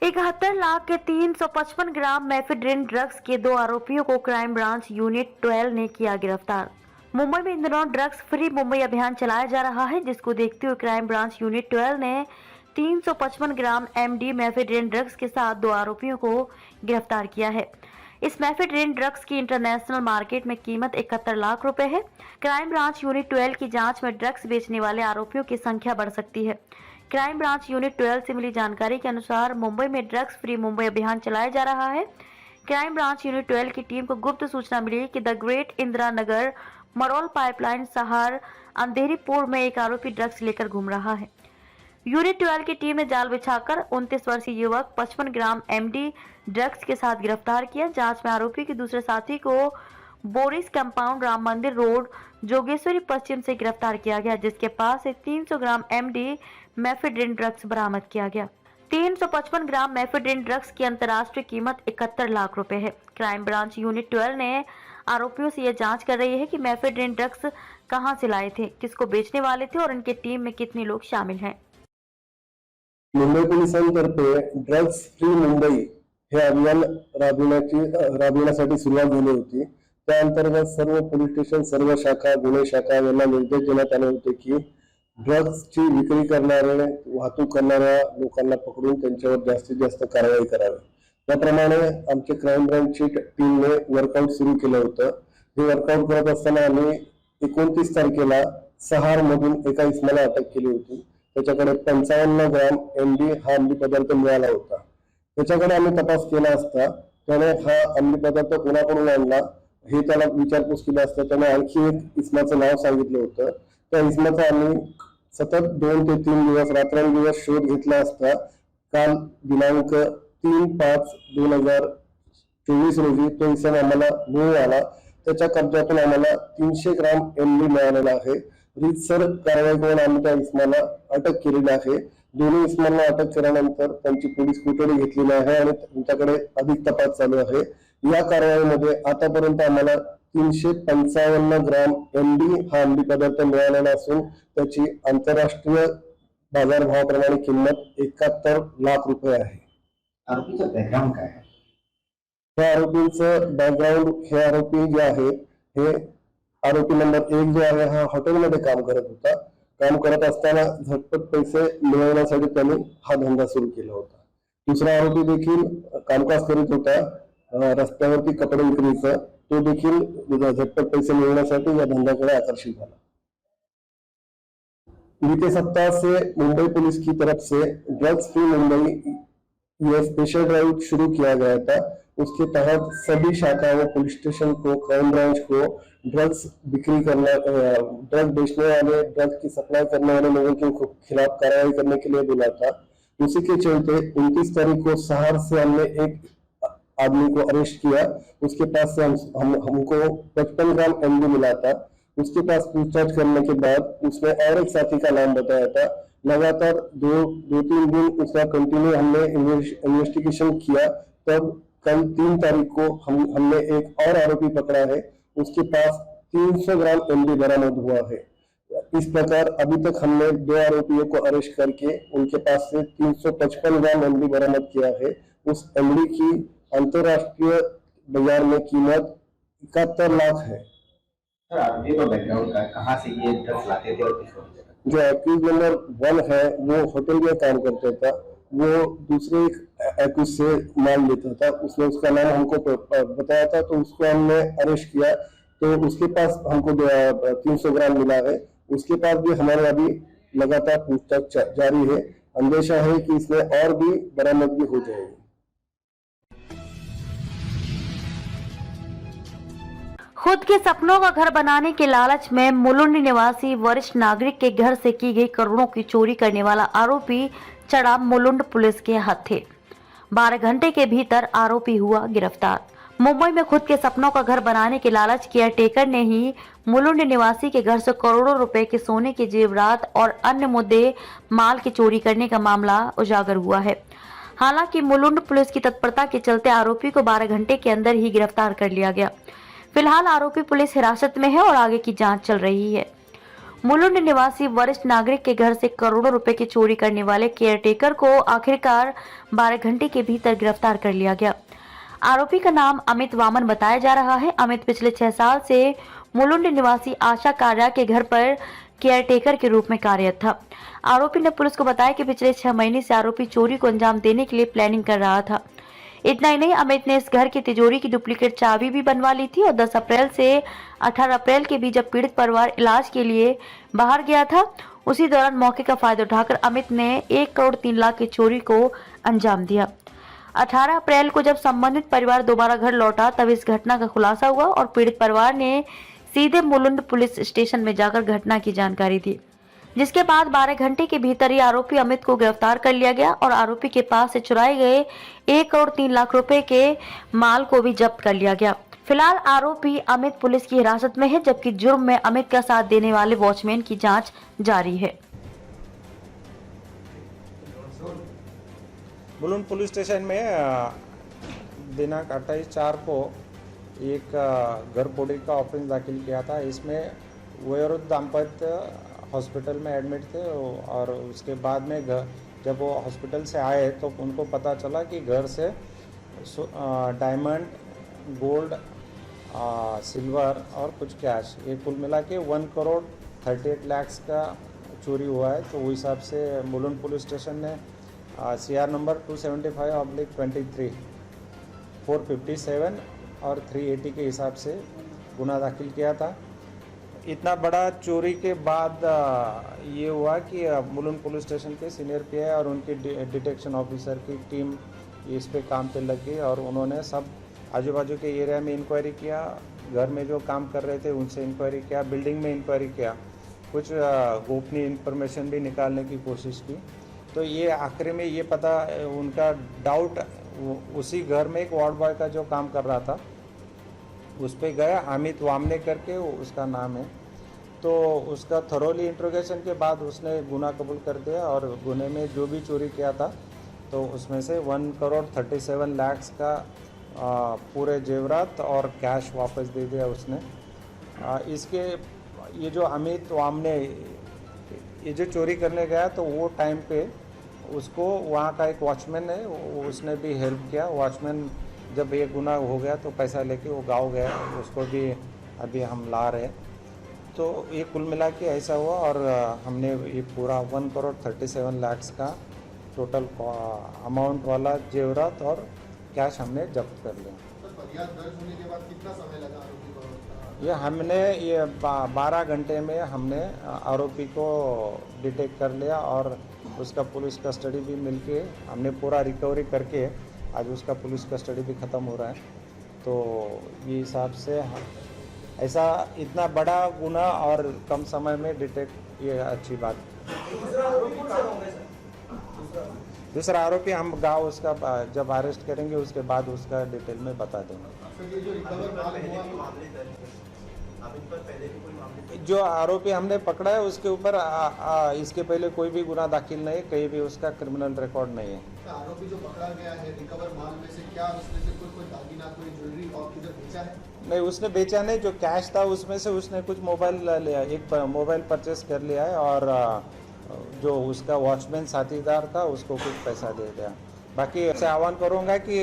71 लाख के 355 ग्राम मेफेड्रिन ड्रग्स के 2 आरोपियों को क्राइम ब्रांच यूनिट 12 ने किया गिरफ्तार। मुंबई में इन दिनों ड्रग्स फ्री मुंबई अभियान चलाया जा रहा है, जिसको देखते हुए क्राइम ब्रांच यूनिट 12 ने 355 ग्राम एमडी मेफेड्रिन ड्रग्स के साथ 2 आरोपियों को गिरफ्तार किया है। इस मेफेड्रिन ड्रग्स की इंटरनेशनल मार्केट में कीमत 71 लाख रुपए है। क्राइम ब्रांच यूनिट 12 की जांच में ड्रग्स बेचने वाले आरोपियों की संख्या बढ़ सकती है। क्राइम ब्रांच यूनिट 12 से मिली जानकारी के अनुसार मुंबई में ड्रग्स फ्री मुंबई अभियान चलाया जा रहा है। क्राइम ब्रांच यूनिट 12 की टीम को गुप्त सूचना मिली कि the great Indira Nagar Marol pipeline शहर अंधेरीपुर में एक आरोपी ड्रग्स लेकर घूम रहा है। यूनिट 12 की टीम ने जाल बिछाकर 29 वर्षीय युवक 55 ग्राम एमडी ड्रग्स के साथ गिरफ्तार किया। जांच में आरोपी के दूसरे साथी को बोरिस कंपाउंड राम मंदिर रोड जोगेश्वरी पश्चिम से गिरफ्तार किया गया, जिसके पास से 300 ग्राम एमडी मेफेड्रिन ड्रग्स बरामद किया गया। 355 ग्राम मेफेड्रिन ड्रग्स की अंतर्राष्ट्रीय कीमत 71 लाख रुपए है। क्राइम ब्रांच यूनिट 12 ने आरोपियों से यह जांच कर रही है कि मेफेड्रिन ड्रग्स कहां से लाए थे, किसको बेचने वाले थे और इनके टीम में कितने लोग शामिल हैं। मुंबई पोलिसांतर्फे ड्रग्स फ्री मुंबई हे अभियान राबविण्यासाठी सुरुवात झाली होती। त्या अंतर्गत सर्व पोलीस स्टेशन, सर्व शाखा, गुन्हे शाखा यांना निर्देश देण्यात आले होते की ड्रग्सची विक्री करणारे, वाहतूक करणाऱ्या लोकांना पकडून त्यांच्यावर जास्तीत जास्त कारवाई करावी। त्याप्रमाणे आमच्या क्राईम ब्रांचची टीमने वर्कआउट सुरू केलं होतं। हे वर्कआउट करत असताना आम्ही 29 तारखेला सहार मधून एका इसमाला अटक केली होती। त्याच्याकडे 55 ग्राम एमडी हा अंमली पदार्थ मिळाला होता। त्याच्याकडे आम्ही तपास केला असता त्याने हा अंमली पदार्थ कोणाकडून आणला हे त्याला विचारपूस केली असता त्याने आणखी एक इसमाचं नाव सांगितलं होतं। त्या इसमाचा आम्ही सतत 2 ते 3 दिवस रात्रंदिवस शोध घेतला असता काल दिनांक 3/5/2024 रोजी तो इसम आम्हाला मिळून आला। त्याच्या कब्जातून आम्हाला 300 ग्राम एमडी मिळालेला आहे। रीतसर कारवाई करून आम्ही त्या इसमाला अटक केलेली आहे। दोन्ही इसमांना अटक केल्यानंतर त्यांची पोलीस कोठडी घेतलेली आहे आणि त्यांच्याकडे अधिक तपास चालू आहे। या कारवाईमध्ये आतापर्यंत आम्हाला 355 ग्राम एमडी हा अंमली पदार्थ मिळालेला असून त्याची आंतरराष्ट्रीय बाजारभावाप्रमाणे किंमत 71 लाख रुपये आहे। आरोपीचं बॅकग्राऊंड काय आहे? या आरोपींचं बॅकग्राऊंड, हे आरोपी जे आहे हे आरोपी नंबर 1 जो आहे हा हॉटेलमध्ये काम करत होता। काम करत असताना झटपट पैसे मिळवण्यासाठी त्यांनी हा धंदा सुरू केला होता। दुसरा आरोपी देखील कामकाज करीत होता रस्त्यावरती कपडे विक्रीचा, तो देखील झटपट पैसे मिळवण्यासाठी या धंद्याकडे आकर्षित झाला। बीते सप्ताह से मुंबई पुलिस की तरफ से ड्रग्स फ्री मुंबई यह स्पेशल ड्राइव शुरू किया गया था। उसके तहत सभी शाखाओं, पुलिस स्टेशन को, क्राइम ब्रांच को ड्रग्स बिक्री करना, ड्रग बेचने वाले, ड्रग्स की सप्लाई करने वाले लोगों के खिलाफ कार्रवाई करने के लिए बोला था। उसी के चलते 29 तारीख को सहार से हमने एक आदमी को अरेस्ट किया। उसके पास से हमको 55 ग्राम एमडी मिला था। उसके पास पूछताछ करने के बाद उसने और एक साथी का नाम बताया था। लगातार दो तीन दिन उसका कंटिन्यू हमने इन्वेस्टिगेशन किया। तब कल 3 तारीख को हमने एक और आरोपी पकड़ा है। उसके पास 300 ग्राम एमडी बरामद हुआ है। इस प्रकार अभी तक हमने 2 आरोपियों को अरेस्ट करके उनके पास से 355 ग्राम एमडी बरामद किया है। उस एमडी की अंतरराष्ट्रीय बाजार में कीमत 71 लाख है। सर, आरोपी का बैकग्राउंड का कहाँ से ये ड्रग्स लाते थे और किस वजह से? जो एक्यूज नंबर 1 है वो होटल में काम करता था। वो दूसरे एक्यूज से माल लेता था। उसने उसका नाम हमको बताया था तो उसको हमने अरेस्ट किया। तो उसके पास हमको 300 ग्राम मिला है। उसके पास भी हमारे अभी लगातार पूछताछ जारी है। अंदेशा है कि इसमें और भी बरामदगी हो जाएगी। खुद के सपनों का घर बनाने के लालच में मुलुंड निवासी वरिष्ठ नागरिक के घर से की गई करोड़ों की चोरी करने वाला आरोपी चढ़ा मुलुंड पुलिस के हत्थे। 12 घंटे के भीतर आरोपी हुआ गिरफ्तार। मुंबई में खुद के सपनों का घर बनाने के लालच केयरटेकर ने ही मुलुंड निवासी के घर से करोड़ों रुपए के सोने के जेवरात और अन्य मुद्दे माल की चोरी करने का मामला उजागर हुआ है। हालांकि मुलुंड पुलिस की तत्परता के चलते आरोपी को 12 घंटे के अंदर ही गिरफ्तार कर लिया गया। फिलहाल आरोपी पुलिस हिरासत में है और आगे की जांच चल रही है। मुलुंड निवासी वरिष्ठ नागरिक के घर से करोड़ों रुपए की चोरी करने वाले केयरटेकर को आखिरकार 12 घंटे के भीतर गिरफ्तार कर लिया गया। आरोपी का नाम अमित वामन बताया जा रहा है। अमित पिछले 6 साल से मुलुंड निवासी आशा कार्या के घर पर केयरटेकर के रूप में कार्यरत था। आरोपी ने पुलिस को बताया कि पिछले 6 महीने से आरोपी चोरी को अंजाम देने के लिए प्लानिंग कर रहा था। इतना ही नहीं, अमित ने इस घर की तिजोरी की डुप्लीकेट चाबी भी बनवा ली थी और 10 अप्रैल से 18 अप्रैल के बीच जब पीड़ित परिवार इलाज के लिए बाहर गया था, उसी दौरान मौके का फायदा उठाकर अमित ने 1 करोड़ 3 लाख की चोरी को अंजाम दिया। 18 अप्रैल को जब संबंधित परिवार दोबारा घर लौटा तब इस घटना का खुलासा हुआ और पीड़ित परिवार ने सीधे मुलुंड पुलिस स्टेशन में जाकर घटना की जानकारी दी, जिसके बाद 12 घंटे के भीतर ही आरोपी अमित को गिरफ्तार कर लिया गया और आरोपी के पास से चुराए गए 1 करोड़ 3 लाख रुपए के माल को भी जब्त कर लिया गया। फिलहाल आरोपी अमित पुलिस की हिरासत में है, जबकि जुर्म में अमित का साथ देने वाले वॉचमैन की जांच जारी है। मुलुंड पुलिस स्टेशन में दिनांक 28/4 को एक घर पोड़ी का ऑफेंस दाखिल किया था। इसमें वयोवृद्ध दाम्पत्य हॉस्पिटल में एडमिट थे और उसके बाद में जब वो हॉस्पिटल से आए तो उनको पता चला कि घर से डायमंड, गोल्ड, सिल्वर और कुछ कैश, ये कुल मिला के 1 करोड़ 38 लाख का चोरी हुआ है। तो उस हिसाब से मुलुंड पुलिस स्टेशन ने CR नंबर 275/23, 457 और 380 के हिसाब से गुना दाखिल किया था। इतना बड़ा चोरी के बाद ये हुआ कि मुलुंड पुलिस स्टेशन के सीनियर PI और उनकी डिटेक्शन ऑफिसर की टीम इस पे काम पे लग गई और उन्होंने सब आजू बाजू के एरिया में इंक्वायरी किया, घर में जो काम कर रहे थे उनसे इंक्वायरी किया, बिल्डिंग में इंक्वायरी किया, कुछ गोपनीय इंफॉर्मेशन भी निकालने की कोशिश की। तो ये आखिर में ये पता उनका डाउट उसी घर में एक वार्ड बॉय का जो काम कर रहा था उस पर गया, अमित वामने करके उसका नाम है। तो उसका थरोली इंट्रोगेशन के बाद उसने गुनाह कबूल कर दिया और गुने में जो भी चोरी किया था तो उसमें से 1 करोड़ 37 लाख का पूरे जेवरात और कैश वापस दे दिया उसने। इसके ये जो अमित वामने ये जो चोरी करने गया तो वो टाइम पे उसको वहाँ का एक वॉचमैन है, उसने भी हेल्प किया। वॉचमैन जब ये गुनाह हो गया तो पैसा लेके वो गांव गया, उसको भी अभी हम ला रहे। तो ये कुल मिला के ऐसा हुआ और हमने ये पूरा 1 करोड़ 37 लाख का टोटल अमाउंट वाला जेवरात और कैश हमने जब्त कर लिया। फरियाद दर्ज होने के बाद कितना समय लगा आरोपी को? ये हमने 12 घंटे में हमने आरोपी को डिटेक्ट कर लिया और उसका पुलिस कस्टडी भी मिलके हमने पूरा रिकवरी करके आज उसका पुलिस कस्टडी भी ख़त्म हो रहा है। तो ये हिसाब से ऐसा इतना बड़ा गुनाह और कम समय में डिटेक्ट, ये अच्छी बात। दूसरा आरोपी हम गाँव उसका जब अरेस्ट करेंगे उसके बाद उसका डिटेल में बता देंगे। जो आरोपी हमने पकड़ा है उसके ऊपर इसके पहले कोई भी गुनाह दाखिल नहीं है, कहीं भी उसका क्रिमिनल रिकॉर्ड नहीं है। आरोपी जो पकड़ा गया है रिकवर माल में से क्या उसमें से कोई दागिना, कोई ज्वेलरी और किधर बेचा है? नहीं, उसने बेचा नहीं। जो कैश था उसमें से उसने कुछ मोबाइल लिया, एक मोबाइल परचेस कर लिया है और जो उसका वॉचमैन साथीदार था उसको कुछ पैसा दे दिया। बाकी ऐसे आह्वान करूँगा कि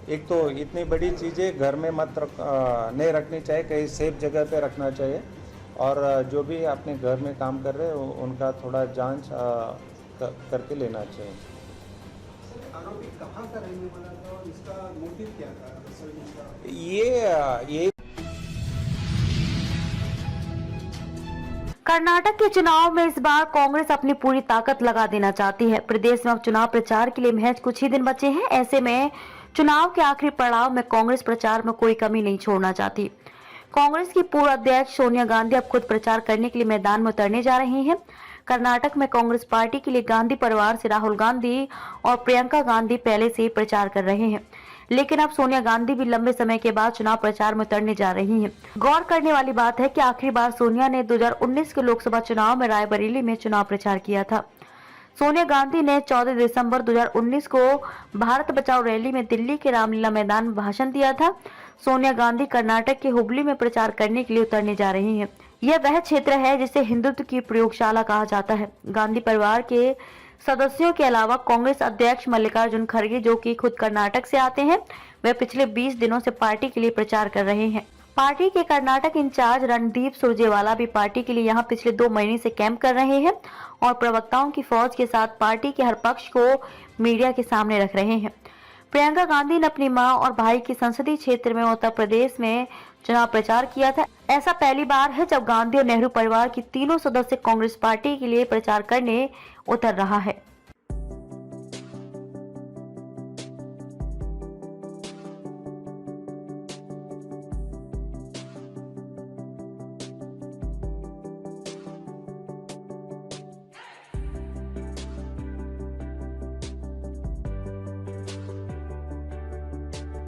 एक तो इतनी बड़ी चीज़ें घर में नहीं रखनी चाहिए, कहीं सेफ जगह पे रखना चाहिए और जो भी अपने घर में काम कर रहे हैं उनका थोड़ा जांच करके लेना चाहिए। आरोपी कहाँ का रहने वाला था और इसका मोटिव क्या था? ये कर्नाटक के चुनाव में इस बार कांग्रेस अपनी पूरी ताकत लगा देना चाहती है। प्रदेश में अब चुनाव प्रचार के लिए महज कुछ ही दिन बचे हैं। ऐसे में चुनाव के आखिरी पड़ाव में कांग्रेस प्रचार में कोई कमी नहीं छोड़ना चाहती। कांग्रेस की पूर्व अध्यक्ष सोनिया गांधी अब खुद प्रचार करने के लिए मैदान में उतरने जा रही हैं। कर्नाटक में कांग्रेस पार्टी के लिए गांधी परिवार से राहुल गांधी और प्रियंका गांधी पहले से ही प्रचार कर रहे हैं, लेकिन अब सोनिया गांधी भी लंबे समय के बाद चुनाव प्रचार में उतरने जा रही हैं। गौर करने वाली बात है कि आखिरी बार सोनिया ने 2019 के लोकसभा चुनाव में रायबरेली में चुनाव प्रचार किया था। सोनिया गांधी ने 14 दिसंबर 2019 को भारत बचाओ रैली में दिल्ली के रामलीला मैदान में भाषण दिया था। सोनिया गांधी कर्नाटक के हुबली में प्रचार करने के लिए उतरने जा रही हैं। यह वह क्षेत्र है जिसे हिंदुत्व की प्रयोगशाला कहा जाता है। गांधी परिवार के सदस्यों के अलावा कांग्रेस अध्यक्ष मल्लिकार्जुन खड़गे, जो कि खुद कर्नाटक से आते हैं, वे पिछले 20 दिनों से पार्टी के लिए प्रचार कर रहे हैं। पार्टी के कर्नाटक इंचार्ज रणदीप सुरजेवाला भी पार्टी के लिए यहां पिछले 2 महीने से कैंप कर रहे हैं और प्रवक्ताओं की फौज के साथ पार्टी के हर पक्ष को मीडिया के सामने रख रहे हैं। प्रियंका गांधी ने अपनी मां और भाई के संसदीय क्षेत्र में उत्तर प्रदेश में चुनाव प्रचार किया था। ऐसा पहली बार है जब गांधी और नेहरू परिवार की तीनों सदस्य कांग्रेस पार्टी के लिए प्रचार करने उतर रहा है।